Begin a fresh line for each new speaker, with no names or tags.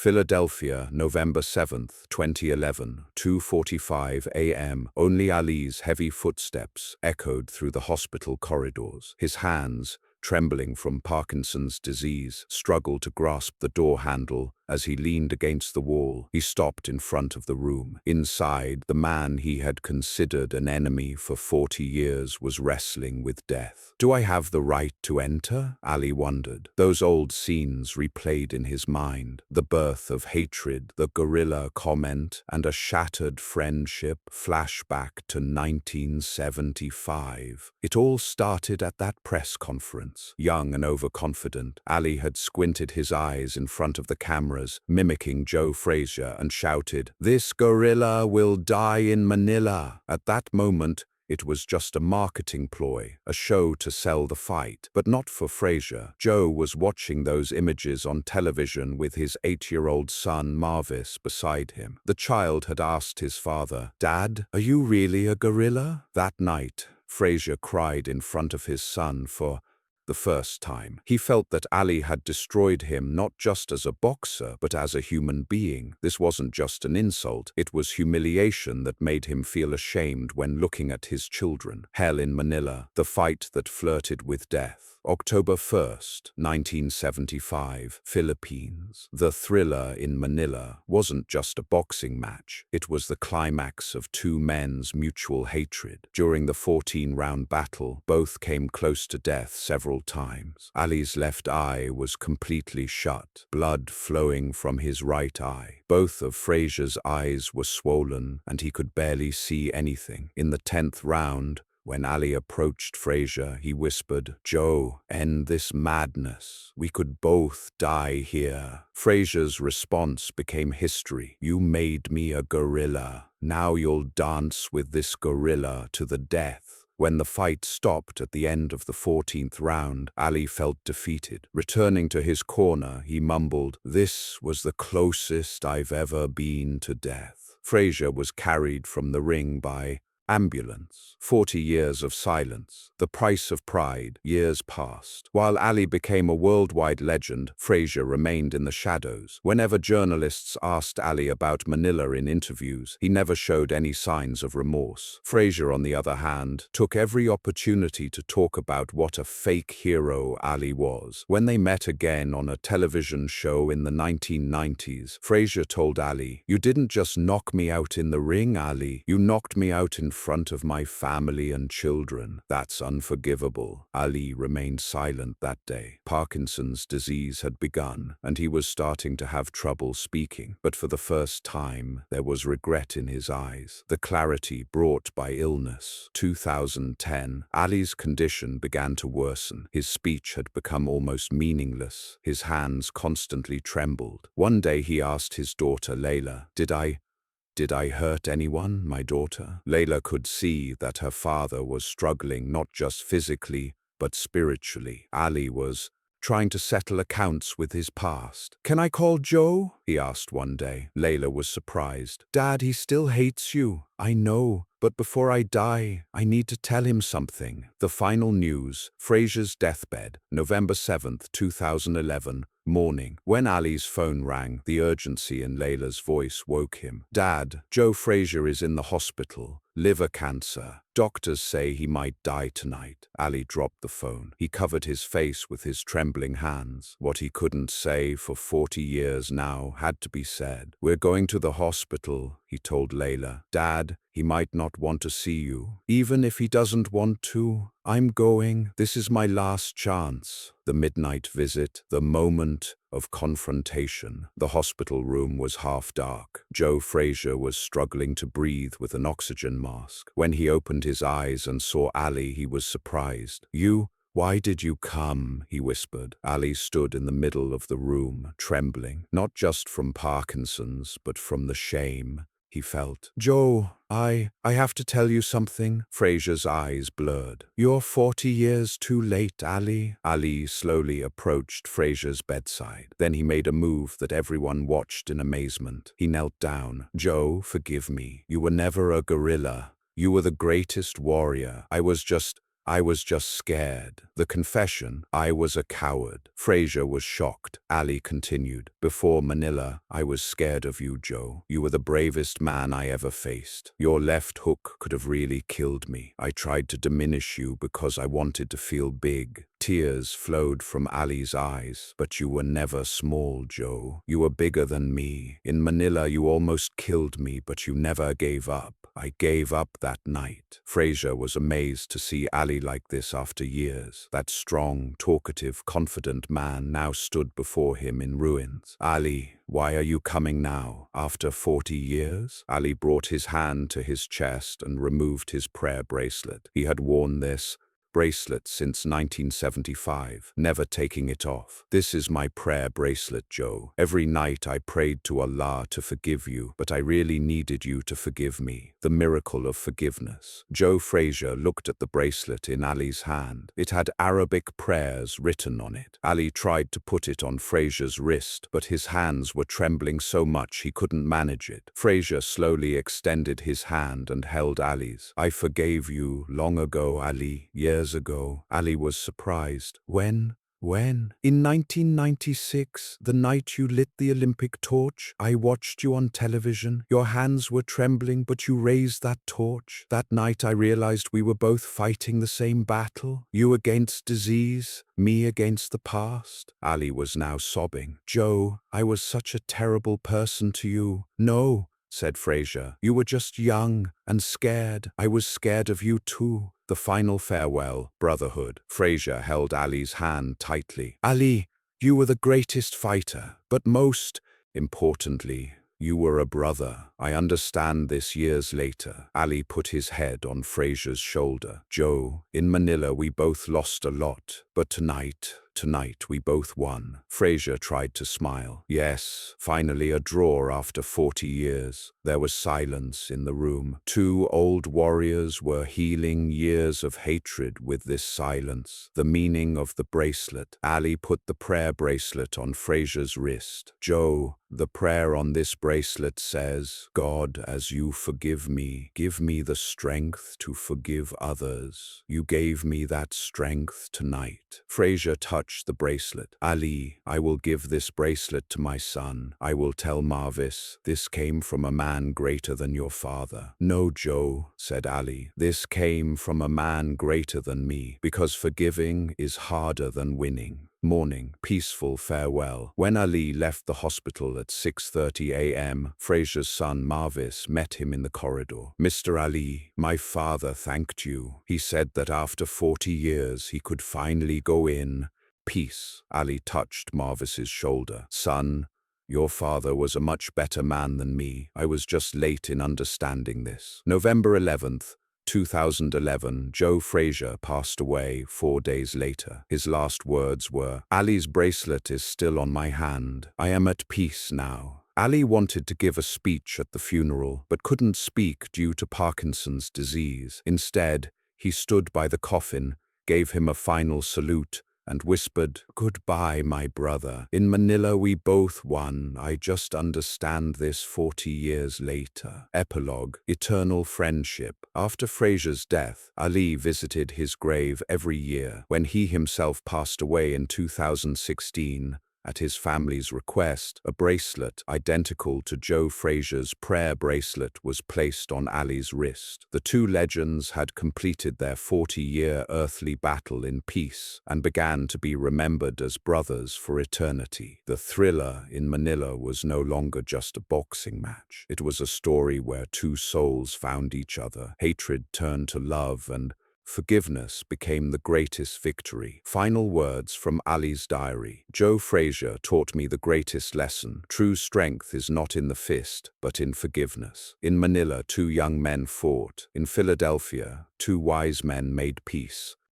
Philadelphia, November 7, 2011, 2:45 a.m. Only Ali's heavy footsteps echoed through the hospital corridors. His hands, trembling from Parkinson's disease, struggled to grasp the door handle. As he leaned against the wall, he stopped in front of the room. Inside, the man he had considered an enemy for 40 years was wrestling with death. "Do I have the right to enter?" Ali wondered. Those old scenes replayed in his mind. The birth of hatred, the guerrilla comment, and a shattered friendship. Flashback to 1975. It all started at that press conference. Young and overconfident, Ali had squinted his eyes in front of the camera, mimicking Joe Frazier, and shouted, "This gorilla will die in Manila." At that moment, it was just a marketing ploy, a show to sell the fight. But not for Frazier. Joe was watching those images on television with his 8-year-old son Marvis beside him. The child had asked his father, "Dad, are you really a gorilla?" That night, Frazier cried in front of his son for the first time. He felt that Ali had destroyed him not just as a boxer, but as a human being. This wasn't just an insult, it was humiliation that made him feel ashamed when looking at his children. Hell in Manila, the fight that flirted with death. October 1st, 1975, Philippines. The Thrilla in Manila wasn't just a boxing match. It was the climax of two men's mutual hatred. During the 14-round battle, both came close to death several times. Ali's left eye was completely shut, blood flowing from his right eye. Both of Frazier's eyes were swollen, and he could barely see anything. In the 10th round, when Ali approached Frazier, he whispered, "Joe, end this madness. We could both die here." Frazier's response became history. "You made me a gorilla. Now you'll dance with this gorilla to the death." When the fight stopped at the end of the 14th round, Ali felt defeated. Returning to his corner, he mumbled, "This was the closest I've ever been to death." Frazier was carried from the ring by ambulance. 40 years of silence. The price of pride. Years passed. While Ali became a worldwide legend, Frazier remained in the shadows. Whenever journalists asked Ali about Manila in interviews, he never showed any signs of remorse. Frazier, on the other hand, took every opportunity to talk about what a fake hero Ali was. When they met again on a television show in the 1990s, Frazier told Ali, "You didn't just knock me out in the ring, Ali. You knocked me out in front of my family and children. That's unforgivable." Ali remained silent that day. Parkinson's disease had begun, and he was starting to have trouble speaking. But for the first time, there was regret in his eyes, the clarity brought by illness. 2010, Ali's condition began to worsen. His speech had become almost meaningless. His hands constantly trembled. One day he asked his daughter Layla, Did I hurt anyone, my daughter?" Layla could see that her father was struggling not just physically, but spiritually. Ali was trying to settle accounts with his past. "Can I call Joe?" he asked one day. Layla was surprised. "Dad, he still hates you. I know, but before I die, I need to tell him something." The final news, Frazier's deathbed, November 7th, 2011, morning. When Ali's phone rang, the urgency in Layla's voice woke him. "Dad, Joe Frazier is in the hospital. Liver cancer. Doctors say he might die tonight." Ali dropped the phone. He covered his face with his trembling hands. What he couldn't say for 40 years now had to be said. "We're going to the hospital," he told Layla. "Dad, he might not want to see you. Even if he doesn't want to, I'm going. This is my last chance." The midnight visit, the moment of confrontation. The hospital room was half dark. Joe Frazier was struggling to breathe with an oxygen mask. When he opened his eyes and saw Ali, he was surprised. Why did you come?" he whispered. Ali stood in the middle of the room, trembling, not just from Parkinson's, but from the shame he felt. "Joe, I have to tell you something." Frazier's eyes blurred. "You're 40 years too late, Ali." Ali slowly approached Frazier's bedside. Then he made a move that everyone watched in amazement. He knelt down. "Joe, forgive me. You were never a gorilla. You were the greatest warrior. I was just I was just scared. The confession, I was a coward. Frazier was shocked. Ali continued, before Manila, I was scared of you, Joe. You were the bravest man I ever faced. Your left hook could have really killed me. I tried to diminish you because I wanted to feel big. Tears flowed from Ali's eyes. But you were never small, Joe. You were bigger than me. In Manila, you almost killed me, but you never gave up. I gave up that night. Frazier was amazed to see Ali like this after years. That strong, talkative, confident man now stood before him in ruins. Ali, why are you coming now, after 40 years? Ali brought his hand to his chest and removed his prayer bracelet. He had worn this bracelet since 1975, never taking it off. This is my prayer bracelet, Joe. Every night I prayed to Allah to forgive you, but I really needed you to forgive me. The miracle of forgiveness. Joe Frazier looked at the bracelet in Ali's hand. It had Arabic prayers written on it. Ali tried to put it on Frazier's wrist, but his hands were trembling so much he couldn't manage it. Frazier slowly extended his hand and held Ali's. I forgave you long ago, Ali. Years ago. Ali was surprised. When? In 1996, the night you lit the Olympic torch, I watched you on television. Your hands were trembling, but you raised that torch. That night I realized we were both fighting the same battle. You against disease, me against the past. Ali was now sobbing. Joe, I was such a terrible person to you. No, said Frazier. You were just young and scared. I was scared of you too. The final farewell, brotherhood. Frazier held Ali's hand tightly. Ali, you were the greatest fighter, but most importantly, you were a brother. I understand this years later. Ali put his head on Frazier's shoulder. Joe, in Manila we both lost a lot, but tonight we both won. Frazier tried to smile. Yes, finally a draw after 40 years. There was silence in the room. Two old warriors were healing years of hatred with this silence. The meaning of the bracelet. Ali put the prayer bracelet on Frazier's wrist. Joe, the prayer on this bracelet says, God, as you forgive me, give me the strength to forgive others. You gave me that strength tonight. Frazier touched the bracelet. Ali, I will give this bracelet to my son. I will tell Marvis, this came from a man greater than your father. No, Joe, said Ali, this came from a man greater than me, because forgiving is harder than winning. Morning, peaceful farewell. When Ali left the hospital at 6:30 a.m., Frazier's son Marvis met him in the corridor. Mr. Ali, my father thanked you. He said that after 40 years he could finally go in peace. Ali touched Marvis's shoulder. Son, your father was a much better man than me. I was just late in understanding this. November 11th, 2011, Joe Frazier passed away 4 days later. His last words were, Ali's bracelet is still on my hand. I am at peace now. Ali wanted to give a speech at the funeral, but couldn't speak due to Parkinson's disease. Instead, he stood by the coffin, gave him a final salute, and whispered, Goodbye, my brother. In Manila we both won. I just understand this 40 years later. Epilogue, eternal friendship. After Frazier's death, Ali visited his grave every year. When he himself passed away in 2016, at his family's request, a bracelet identical to Joe Frazier's prayer bracelet was placed on Ali's wrist. The two legends had completed their 40-year earthly battle in peace and began to be remembered as brothers for eternity. The Thrilla in Manila was no longer just a boxing match. It was a story where two souls found each other, hatred turned to love, and forgiveness became the greatest victory. Final words from Ali's diary. Joe Frazier taught me the greatest lesson. True strength is not in the fist, but in forgiveness. In Manila, two young men fought. In Philadelphia, two wise men made peace.